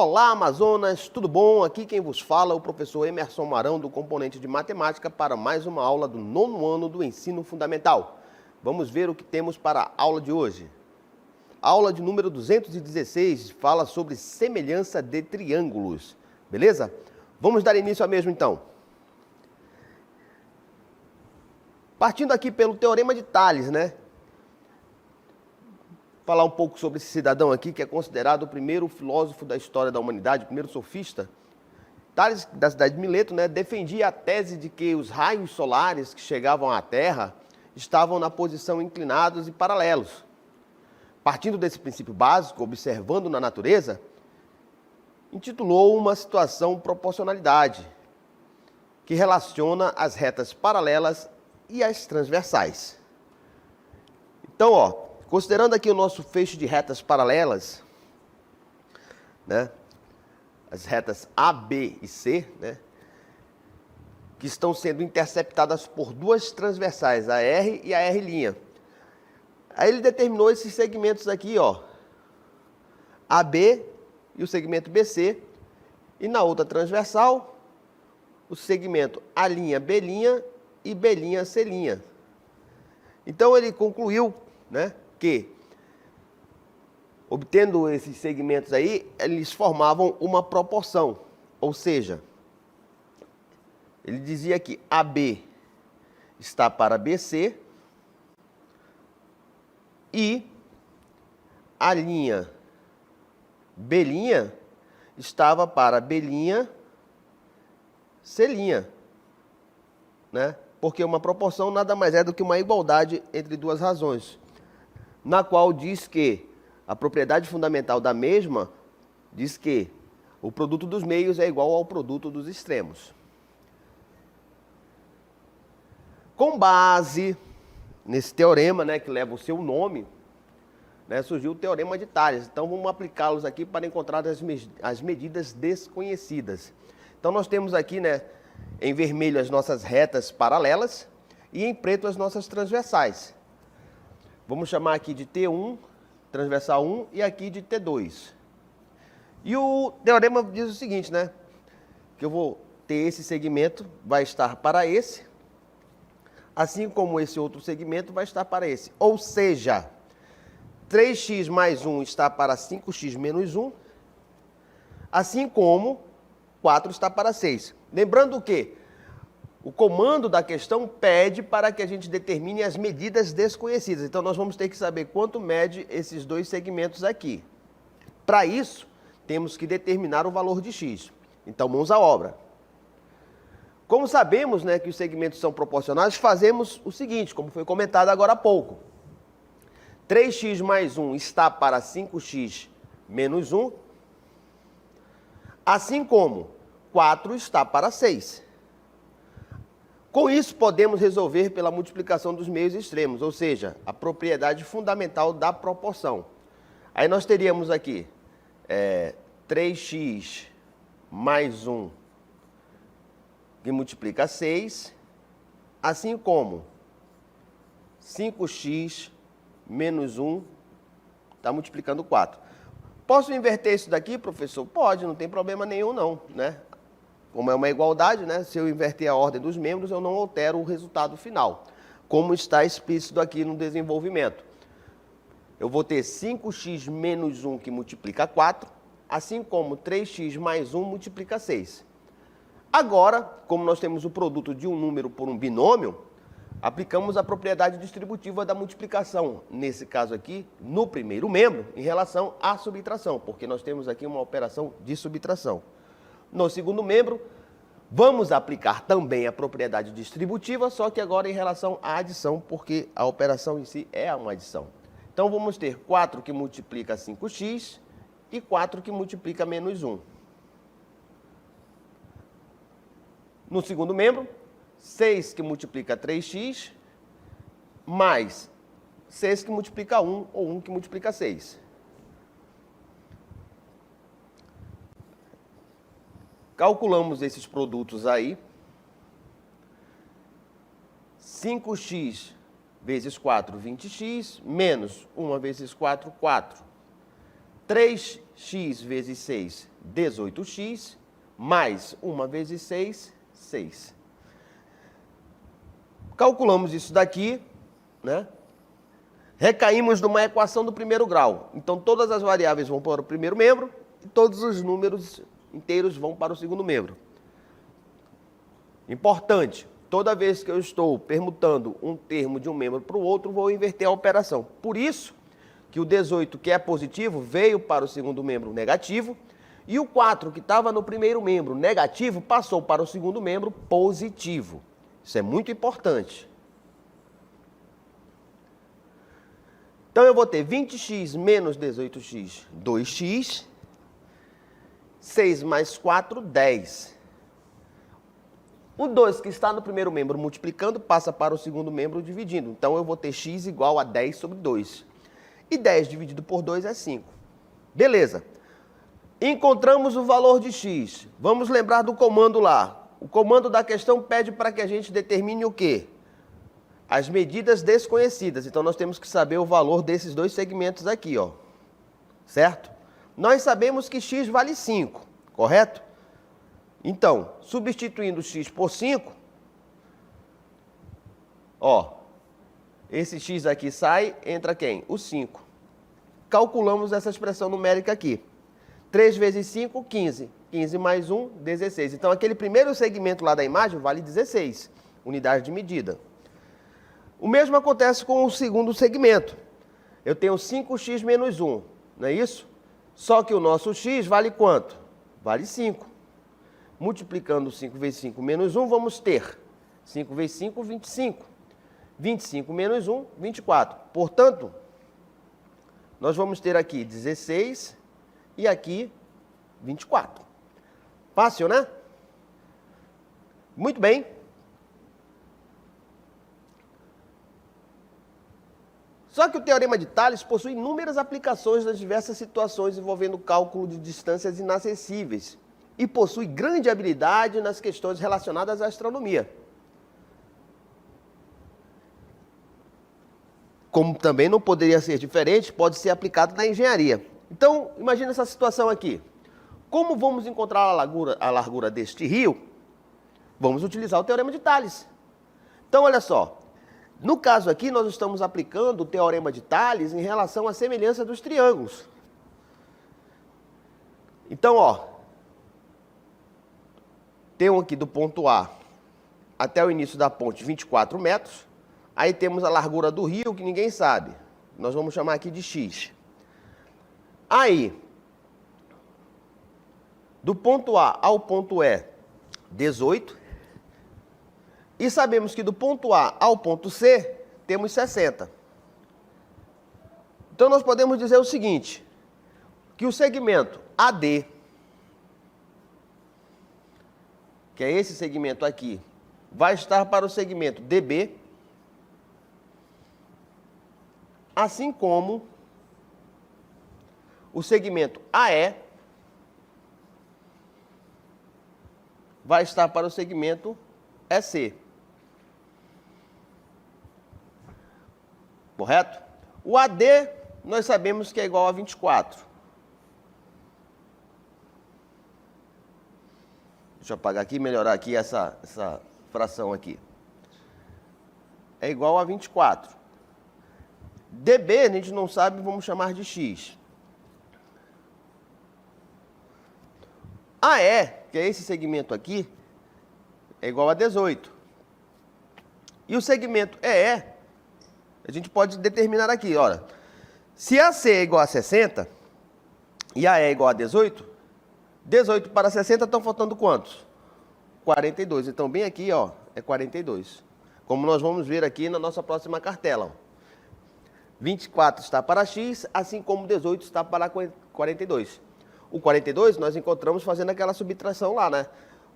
Olá, Amazonas, tudo bom? Aqui quem vos fala é o professor Emerson Marão, do componente de matemática, para mais uma aula do 9º ano do ensino fundamental. Vamos ver o que temos para a aula de hoje. A aula de número 216 fala sobre semelhança de triângulos, beleza? Vamos dar início a mesmo então. Partindo aqui pelo Teorema de Tales, né? Falar um pouco sobre esse cidadão aqui, que é considerado o primeiro filósofo da história da humanidade, o primeiro sofista. Tales, da cidade de Mileto, né, defendia a tese de que os raios solares que chegavam à Terra estavam na posição inclinados e paralelos. Partindo desse princípio básico, observando na natureza, intitulou uma situação proporcionalidade, que relaciona as retas paralelas e as transversais. Então, considerando aqui o nosso feixe de retas paralelas, né, as retas A, B e C, né, que estão sendo interceptadas por duas transversais, a R e a R'. Aí ele determinou esses segmentos aqui, AB e o segmento BC, e na outra transversal, o segmento A', B' e B', C'. Então ele concluiu, né, que, obtendo esses segmentos aí, eles formavam uma proporção, ou seja, ele dizia que AB está para BC e a linha B' estava para B', C', né? Porque uma proporção nada mais é do que uma igualdade entre duas razões, na qual diz que a propriedade fundamental da mesma diz que o produto dos meios é igual ao produto dos extremos. Com base nesse teorema, né, que leva o seu nome, né, surgiu o Teorema de Tales. Então vamos aplicá-los aqui para encontrar as medidas desconhecidas. Então nós temos aqui, né, em vermelho as nossas retas paralelas e em preto as nossas transversais. Vamos chamar aqui de T1, transversal 1, e aqui de T2. E o teorema diz o seguinte, né? Que eu vou ter esse segmento, vai estar para esse, assim como esse outro segmento vai estar para esse. Ou seja, 3x mais 1 está para 5x menos 1, assim como 4 está para 6. Lembrando que o comando da questão pede para que a gente determine as medidas desconhecidas. Então, nós vamos ter que saber quanto mede esses dois segmentos aqui. Para isso, temos que determinar o valor de x. Então, mãos à obra. Como sabemos, né, que os segmentos são proporcionais, fazemos o seguinte, como foi comentado agora há pouco. 3x mais 1 está para 5x menos 1, assim como 4 está para 6. Com isso, podemos resolver pela multiplicação dos meios extremos, ou seja, a propriedade fundamental da proporção. Aí nós teríamos aqui 3x mais 1, que multiplica 6, assim como 5x menos 1 está multiplicando 4. Posso inverter isso daqui, professor? Pode, não tem problema nenhum não, né? Como é uma igualdade, né? Se eu inverter a ordem dos membros, eu não altero o resultado final, como está explícito aqui no desenvolvimento. Eu vou ter 5x menos 1 que multiplica 4, assim como 3x mais 1 multiplica 6. Agora, como nós temos o produto de um número por um binômio, aplicamos a propriedade distributiva da multiplicação, nesse caso aqui, no primeiro membro, em relação à subtração, porque nós temos aqui uma operação de subtração. No segundo membro, vamos aplicar também a propriedade distributiva, só que agora em relação à adição, porque a operação em si é uma adição. Então, vamos ter 4 que multiplica 5x e 4 que multiplica menos 1. No segundo membro, 6 que multiplica 3x, mais 6 que multiplica 1, ou 1 que multiplica 6. Calculamos esses produtos aí. 5x vezes 4, 20x, menos 1 vezes 4, 4. 3x vezes 6, 18x, mais 1 vezes 6, 6. Calculamos isso daqui, né? Recaímos numa equação do primeiro grau. Então, todas as variáveis vão para o primeiro membro e todos os números inteiros vão para o segundo membro. Importante, toda vez que eu estou permutando um termo de um membro para o outro, vou inverter a operação. Por isso que o 18, que é positivo, veio para o segundo membro negativo, e o 4, que estava no primeiro membro negativo, passou para o segundo membro positivo. Isso é muito importante. Então, eu vou ter 20x menos 18x, 2x. 6 mais 4, 10. O 2 que está no primeiro membro multiplicando passa para o segundo membro dividindo. Então, eu vou ter x igual a 10 sobre 2. E 10 dividido por 2 é 5. Beleza. Encontramos o valor de x. Vamos lembrar do comando lá. O comando da questão pede para que a gente determine o quê? As medidas desconhecidas. Então, nós temos que saber o valor desses dois segmentos aqui, ó. Certo? Nós sabemos que x vale 5, correto? Então, substituindo x por 5, ó, esse x aqui sai, entra quem? O 5. Calculamos essa expressão numérica aqui. 3 vezes 5, 15. 15 mais 1, 16. Então, aquele primeiro segmento lá da imagem vale 16, unidade de medida. O mesmo acontece com o segundo segmento. Eu tenho 5x menos 1, não é isso? Só que o nosso x vale quanto? Vale 5. Multiplicando 5 vezes 5 menos 1, vamos ter 5 vezes 5, 25. 25 menos 1, 24. Portanto, nós vamos ter aqui 16 e aqui 24. Fácil, né? Muito bem. Só que o Teorema de Tales possui inúmeras aplicações nas diversas situações envolvendo cálculo de distâncias inacessíveis e possui grande habilidade nas questões relacionadas à astronomia. Como também não poderia ser diferente, pode ser aplicado na engenharia. Então, imagina essa situação aqui. Como vamos encontrar a largura deste rio? Vamos utilizar o Teorema de Tales. Então, olha só. No caso aqui, nós estamos aplicando o Teorema de Tales em relação à semelhança dos triângulos. Então, ó, tem aqui do ponto A até o início da ponte 24 metros. Aí temos a largura do rio, que ninguém sabe. Nós vamos chamar aqui de x. Aí, do ponto A ao ponto E, 18. E sabemos que do ponto A ao ponto C, temos 60. Então, nós podemos dizer o seguinte, que o segmento AD, que é esse segmento aqui, vai estar para o segmento DB, assim como o segmento AE vai estar para o segmento EC. Correto? O AD, nós sabemos que é igual a 24. Deixa eu apagar aqui e melhorar aqui essa fração aqui. É igual a 24. DB, a gente não sabe, vamos chamar de x. AE, que é esse segmento aqui, é igual a 18. E o segmento EE, a gente pode determinar aqui, olha. Se AC é igual a 60 e AE é igual a 18, 18 para 60 estão faltando quantos? 42. Então, bem aqui, ó, é 42. Como nós vamos ver aqui na nossa próxima cartela. 24 está para x, assim como 18 está para 42. O 42 nós encontramos fazendo aquela subtração lá, né?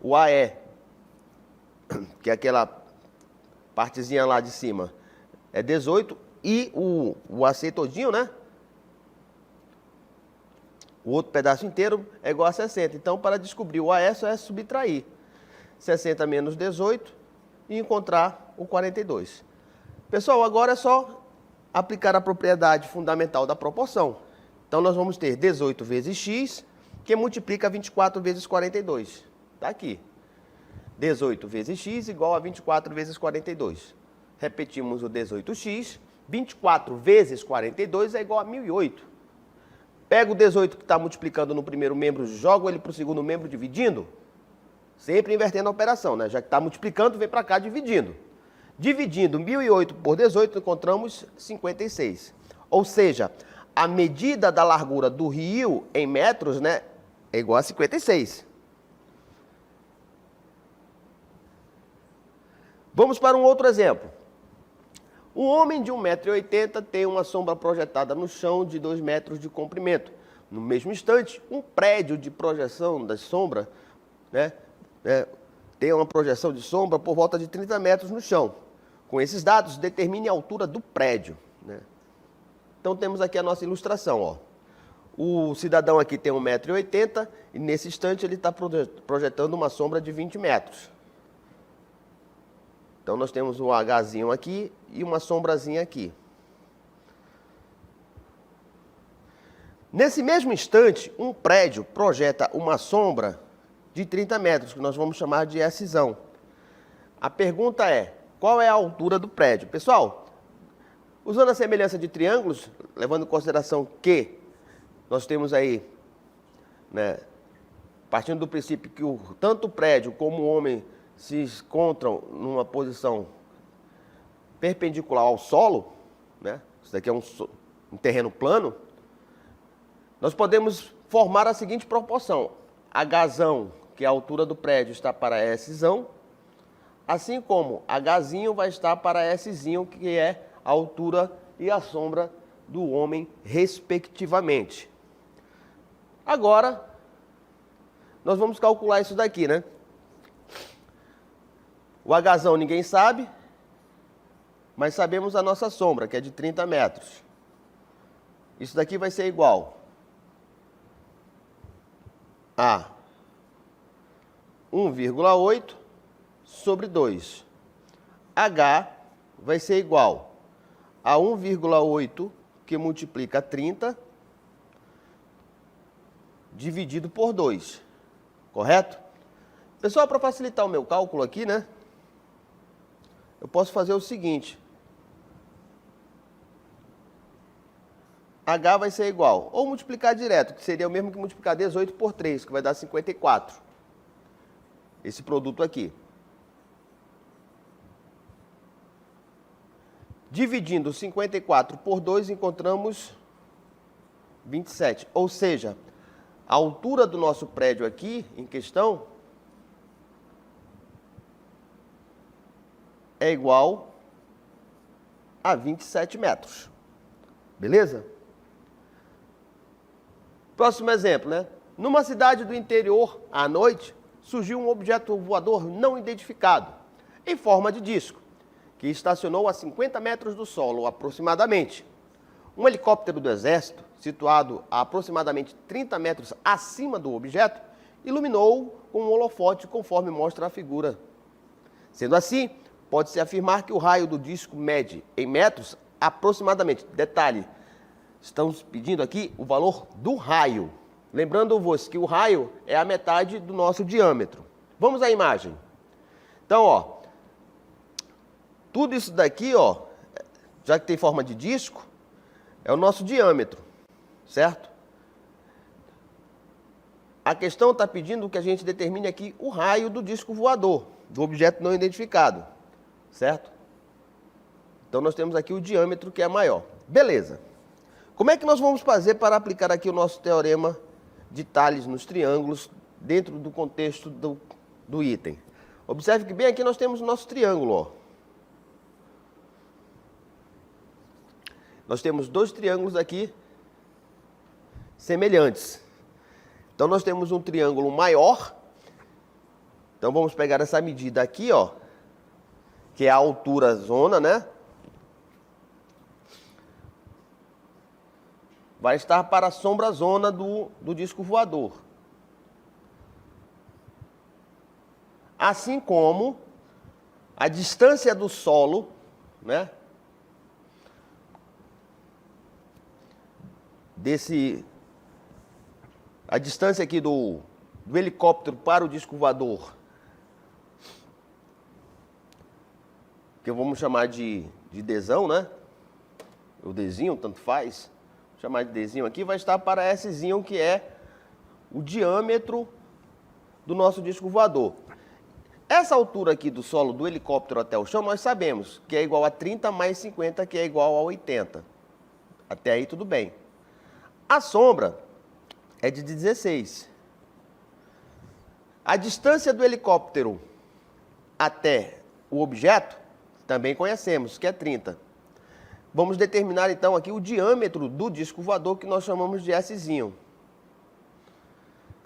O AE, que é aquela partezinha lá de cima, é 18 e o AC todinho, né? O outro pedaço inteiro é igual a 60. Então, para descobrir o AE, só é subtrair 60 menos 18 e encontrar o 42. Pessoal, agora é só aplicar a propriedade fundamental da proporção. Então, nós vamos ter 18 vezes x, que multiplica 24 vezes 42. Está aqui. 18 vezes x igual a 24 vezes 42. Repetimos o 18x. 24 vezes 42 é igual a 1008. Pego o 18 que está multiplicando no primeiro membro, jogo ele para o segundo membro dividindo. Sempre invertendo a operação, né? Já que está multiplicando, vem para cá dividindo. Dividindo 1008 por 18, encontramos 56. Ou seja, a medida da largura do rio em metros, né, é igual a 56. Vamos para um outro exemplo. Um homem de 1,80 m tem uma sombra projetada no chão de 2 metros de comprimento. No mesmo instante, um prédio de projeção da sombra, né, tem uma projeção de sombra por volta de 30 metros no chão. Com esses dados, determine a altura do prédio. Né? Então, temos aqui a nossa ilustração. Ó. O cidadão aqui tem 1,80 m e, nesse instante, ele está projetando uma sombra de 20 metros. Então, nós temos um Hzinho aqui e uma sombrazinha aqui. Nesse mesmo instante, um prédio projeta uma sombra de 30 metros, que nós vamos chamar de Szão. A pergunta é, qual é a altura do prédio? Pessoal, usando a semelhança de triângulos, levando em consideração que nós temos aí, né, partindo do princípio que tanto o prédio como o homem se encontram numa posição perpendicular ao solo, né? Isso daqui é um terreno plano, nós podemos formar a seguinte proporção. Hzão, que é a altura do prédio, está para Szão, assim como Hzinho vai estar para Szinho, que é a altura e a sombra do homem, respectivamente. Agora, nós vamos calcular isso daqui, né? O Hzão ninguém sabe, mas sabemos a nossa sombra, que é de 30 metros. Isso daqui vai ser igual a 1,8 sobre 2. H vai ser igual a 1,8, que multiplica 30, dividido por 2. Correto? Pessoal, para facilitar o meu cálculo aqui, né? Eu posso fazer o seguinte. H vai ser igual, ou multiplicar direto, que seria o mesmo que multiplicar 18 por 3, que vai dar 54. Esse produto aqui. Dividindo 54 por 2, encontramos 27. Ou seja, a altura do nosso prédio aqui, em questão, é igual a 27 metros. Beleza? Próximo exemplo, né? Numa cidade do interior, à noite, surgiu um objeto voador não identificado, em forma de disco, que estacionou a 50 metros do solo, aproximadamente. Um helicóptero do Exército, situado a aproximadamente 30 metros acima do objeto, iluminou com um holofote, conforme mostra a figura. Sendo assim, pode-se afirmar que o raio do disco mede em metros aproximadamente. Detalhe, estamos pedindo aqui o valor do raio. Lembrando-vos que o raio é a metade do nosso diâmetro. Vamos à imagem. Então, ó, tudo isso daqui, ó, já que tem forma de disco, é o nosso diâmetro, certo? A questão está pedindo que a gente determine aqui o raio do disco voador, do objeto não identificado, certo? Então, nós temos aqui o diâmetro, que é maior. Beleza. Como é que nós vamos fazer para aplicar aqui o nosso teorema de Thales nos triângulos dentro do contexto do item? Observe que bem aqui nós temos o nosso triângulo, ó. Nós temos dois triângulos aqui semelhantes. Então, nós temos um triângulo maior. Então, vamos pegar essa medida aqui, ó, que é a altura zona, né? Vai estar para a sombra zona do disco voador. Assim como a distância do solo, né, a distância aqui do helicóptero para o disco voador, que vamos chamar de Dzão, né? O Dzinho, tanto faz. Vou chamar de Dzinho aqui, vai estar para Szinho, que é o diâmetro do nosso disco voador. Essa altura aqui do solo do helicóptero até o chão, nós sabemos que é igual a 30 mais 50, que é igual a 80. Até aí tudo bem. A sombra é de 16. A distância do helicóptero até o objeto, também conhecemos, que é 30. Vamos determinar então aqui o diâmetro do disco voador, que nós chamamos de Szinho.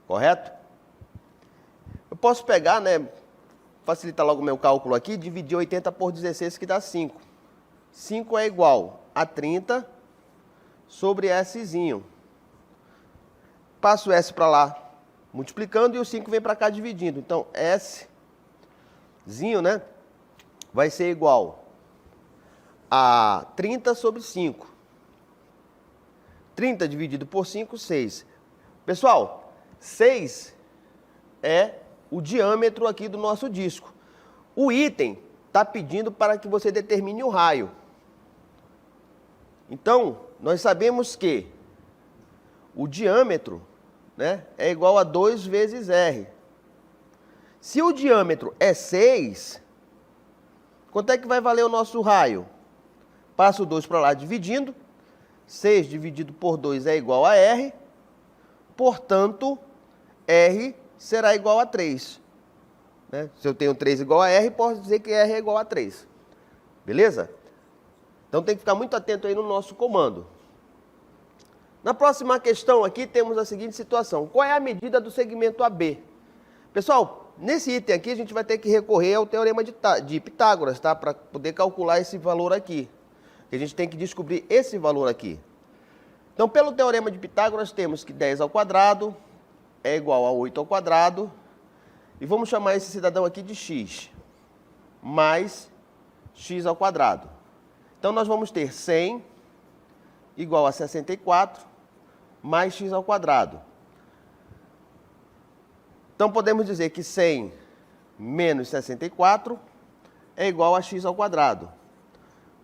Correto? Eu posso pegar, né, facilitar logo o meu cálculo aqui, dividir 80 por 16, que dá 5. 5 é igual a 30 sobre Szinho. Passo o S para lá, multiplicando, e o 5 vem para cá dividindo. Então, Szinho, né, vai ser igual a 30 sobre 5. 30 dividido por 5, 6. Pessoal, 6 é o diâmetro aqui do nosso disco. O item está pedindo para que você determine o raio. Então, nós sabemos que o diâmetro, né, é igual a 2 vezes R. Se o diâmetro é 6, quanto é que vai valer o nosso raio? Passo o 2 para lá dividindo. 6 dividido por 2 é igual a R. Portanto, R será igual a 3. Né? Se eu tenho 3 igual a R, posso dizer que R é igual a 3. Beleza? Então tem que ficar muito atento aí no nosso comando. Na próxima questão aqui temos a seguinte situação. Qual é a medida do segmento AB? Pessoal, nesse item aqui a gente vai ter que recorrer ao teorema de Pitágoras, tá? Para poder calcular esse valor aqui. A gente tem que descobrir esse valor aqui. Então, pelo teorema de Pitágoras, temos que 10 ao quadrado é igual a 8 ao quadrado. E vamos chamar esse cidadão aqui de x, mais x ao quadrado. Então, nós vamos ter 100 igual a 64, mais x ao quadrado. Então, podemos dizer que 100 menos 64 é igual a x ao quadrado.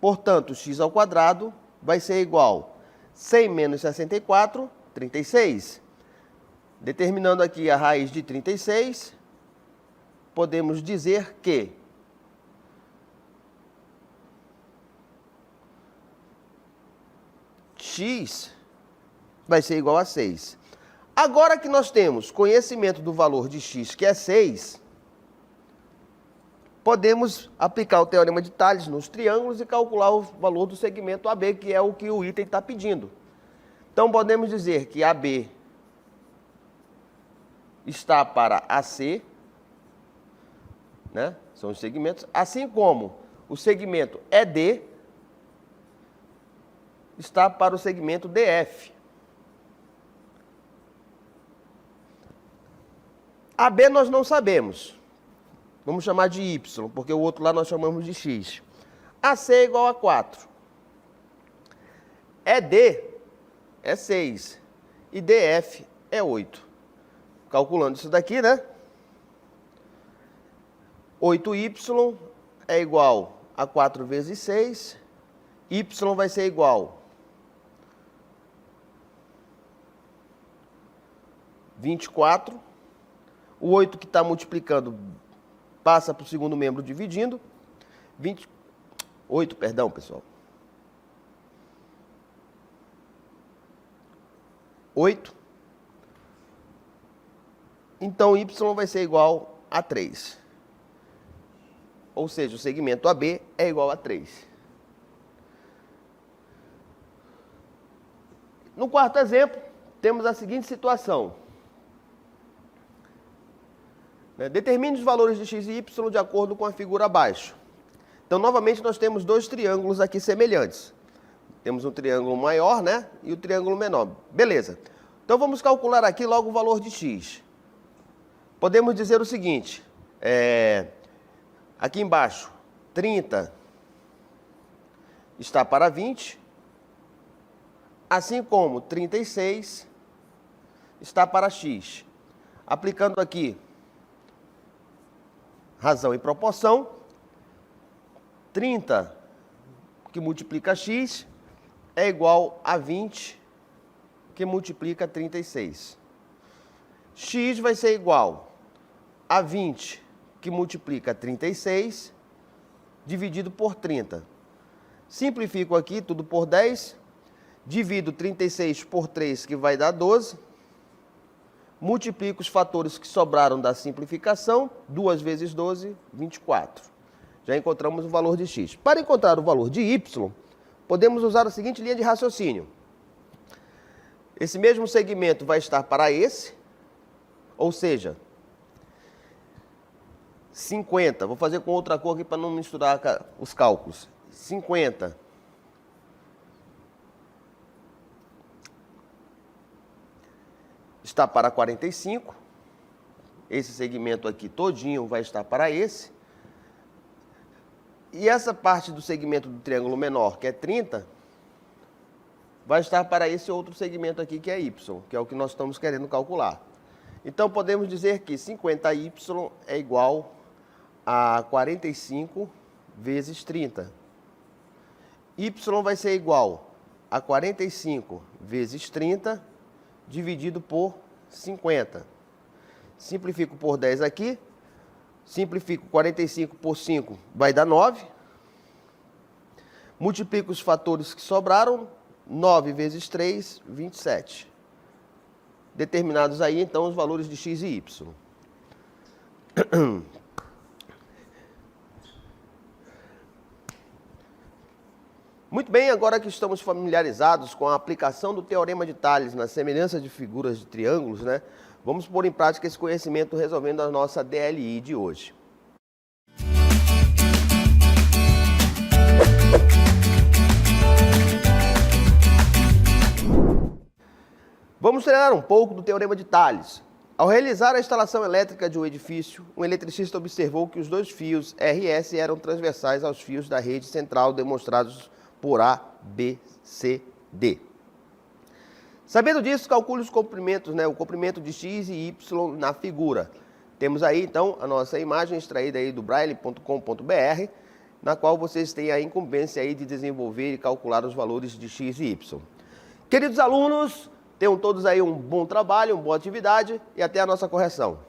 Portanto, x ao quadrado vai ser igual a 100 menos 64, 36. Determinando aqui a raiz de 36, podemos dizer que x vai ser igual a 6. Agora que nós temos conhecimento do valor de x, que é 6, podemos aplicar o teorema de Tales nos triângulos e calcular o valor do segmento AB, que é o que o item está pedindo. Então, podemos dizer que AB está para AC, né? São os segmentos, assim como o segmento ED está para o segmento DF. AB nós não sabemos. Vamos chamar de Y, porque o outro lá nós chamamos de X. AC é igual a 4. ED é 6. E DF é 8. Calculando isso daqui, né? 8y é igual a 4 vezes 6. Y vai ser igual a 24. O 8 que está multiplicando passa para o segundo membro dividindo. 8, perdão, pessoal. 8. Então, y vai ser igual a 3. Ou seja, o segmento AB é igual a 3. No quarto exemplo, temos a seguinte situação. Determine os valores de x e y de acordo com a figura abaixo. Então, novamente, nós temos dois triângulos aqui semelhantes. Temos um triângulo maior, né? E o triângulo menor. Beleza. Então, vamos calcular aqui logo o valor de x. Podemos dizer o seguinte. Aqui embaixo, 30 está para 20. Assim como 36 está para x. Aplicando aqui razão e proporção, 30 que multiplica x é igual a 20 que multiplica 36. X vai ser igual a 20 que multiplica 36 dividido por 30. Simplifico aqui tudo por 10, divido 36 por 3, que vai dar 12. Multiplico os fatores que sobraram da simplificação, 2 vezes 12, 24. Já encontramos o valor de x. Para encontrar o valor de y, podemos usar a seguinte linha de raciocínio. Esse mesmo segmento vai estar para esse, ou seja, 50. Vou fazer com outra cor aqui para não misturar os cálculos. 50 está para 45. Esse segmento aqui todinho vai estar para esse. E essa parte do segmento do triângulo menor, que é 30, vai estar para esse outro segmento aqui, que é y, que é o que nós estamos querendo calcular. Então, podemos dizer que 50y é igual a 45 vezes 30. Y vai ser igual a 45 vezes 30 dividido por 50. Simplifico por 10 aqui. Simplifico 45 por 5, vai dar 9. Multiplico os fatores que sobraram. 9 vezes 3, 27. Determinados aí, então, os valores de x e y. Muito bem, agora que estamos familiarizados com a aplicação do Teorema de Tales na semelhança de figuras de triângulos, né? Vamos pôr em prática esse conhecimento resolvendo a nossa DLI de hoje. Vamos treinar um pouco do Teorema de Tales. Ao realizar a instalação elétrica de um edifício, um eletricista observou que os dois fios RS eram transversais aos fios da rede central demonstrados por A, B, C, D. Sabendo disso, calcule os comprimentos, o comprimento de x e y na figura. Temos aí, então, a nossa imagem extraída aí do braille.com.br, na qual vocês têm a incumbência aí de desenvolver e calcular os valores de x e y. Queridos alunos, tenham todos aí um bom trabalho, uma boa atividade e até a nossa correção.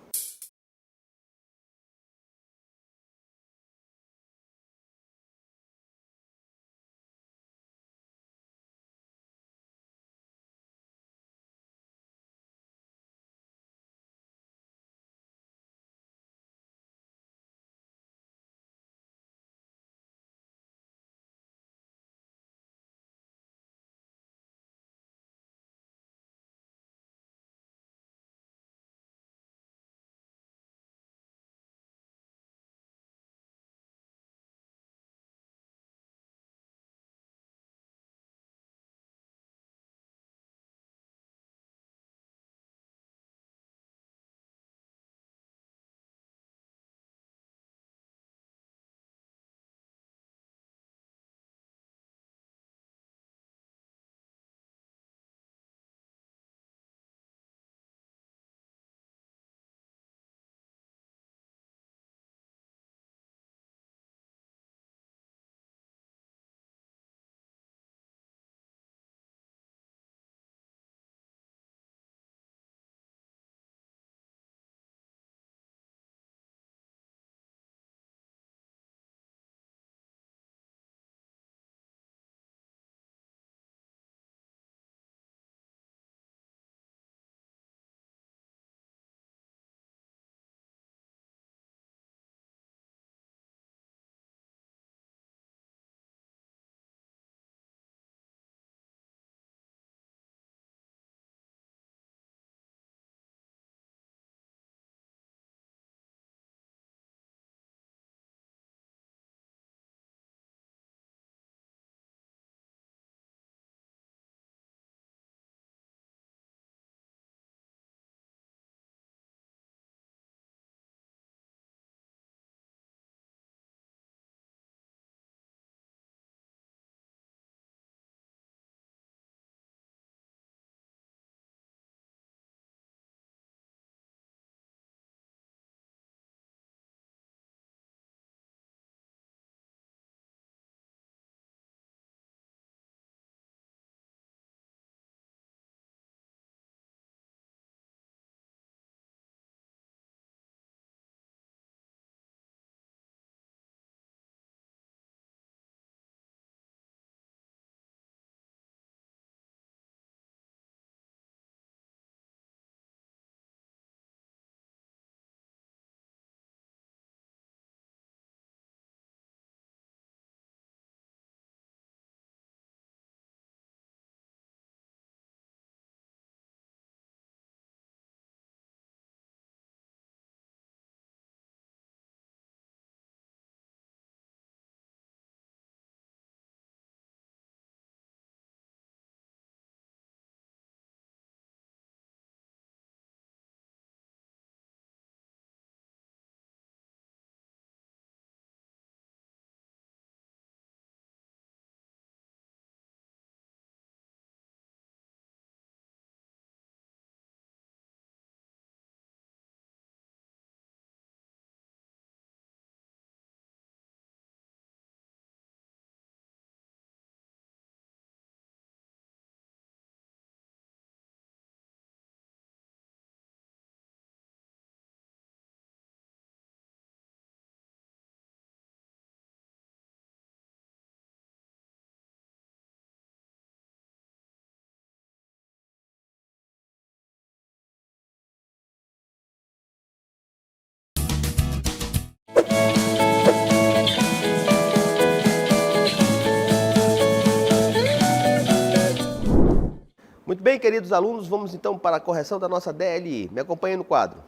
Muito bem, queridos alunos, vamos então para a correção da nossa DLI. Me acompanhem no quadro.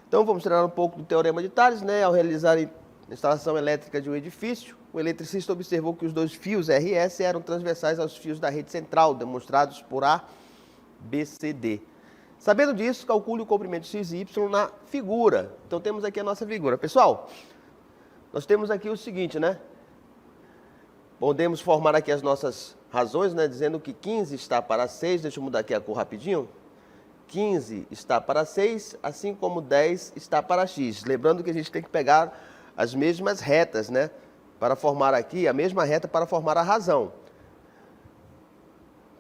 Então vamos treinar um pouco do Teorema de Tales, né? Ao realizar a instalação elétrica de um edifício, o eletricista observou que os dois fios RS eram transversais aos fios da rede central, demonstrados por A, B, C, D. Sabendo disso, calcule o comprimento x e y na figura. Então temos aqui a nossa figura. Pessoal, nós temos aqui o seguinte, né? Podemos formar aqui as nossas razões, né? Dizendo que 15 está para 6, deixa eu mudar aqui a cor rapidinho. 15 está para 6, assim como 10 está para x. Lembrando que a gente tem que pegar as mesmas retas, né? Para formar aqui a mesma reta para formar a razão.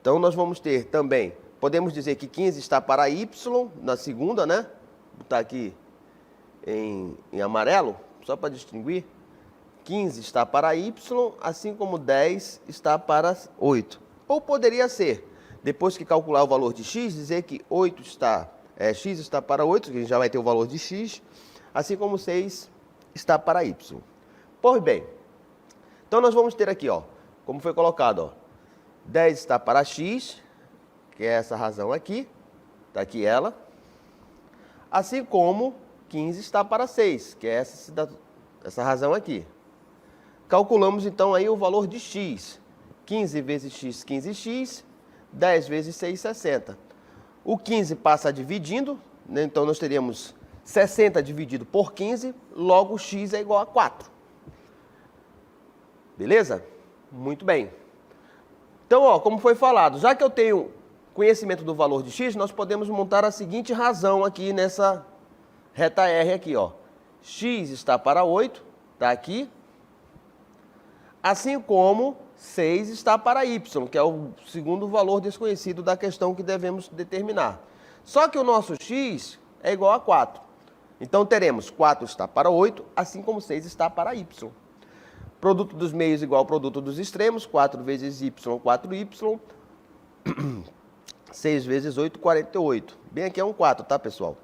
Então nós vamos ter também, podemos dizer que 15 está para y na segunda, né? Vou botar aqui em amarelo, só para distinguir. 15 está para y, assim como 10 está para 8. Ou poderia ser, depois que calcular o valor de x, dizer que x está para 8, que a gente já vai ter o valor de x, assim como 6 está para y. Pois bem, então nós vamos ter aqui, ó, como foi colocado, ó, 10 está para x, que é essa razão aqui, está aqui ela, assim como 15 está para 6, que é essa razão aqui. Calculamos então aí o valor de x. 15 vezes x, 15x, 10 vezes 6, 60. O 15 passa dividindo, né? Então nós teríamos 60 dividido por 15, logo x é igual a 4. Beleza? Muito bem. Então, ó, como foi falado, já que eu tenho conhecimento do valor de x, nós podemos montar a seguinte razão aqui nessa reta R aqui, ó. X está para 8, está aqui. Assim como 6 está para y, que é o segundo valor desconhecido da questão que devemos determinar. Só que o nosso x é igual a 4. Então teremos 4 está para 8, assim como 6 está para y. Produto dos meios igual ao produto dos extremos, 4 vezes y, 4y. 6 vezes 8, 48. Bem aqui é um 4, tá, pessoal?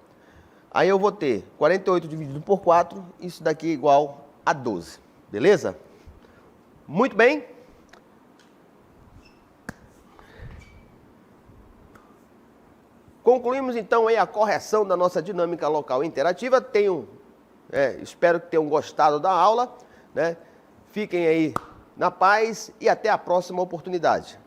Aí eu vou ter 48 dividido por 4, isso daqui é igual a 12. Beleza? Muito bem. Concluímos então aí a correção da nossa dinâmica local interativa. Espero que tenham gostado da aula, né? Fiquem aí na paz e até a próxima oportunidade.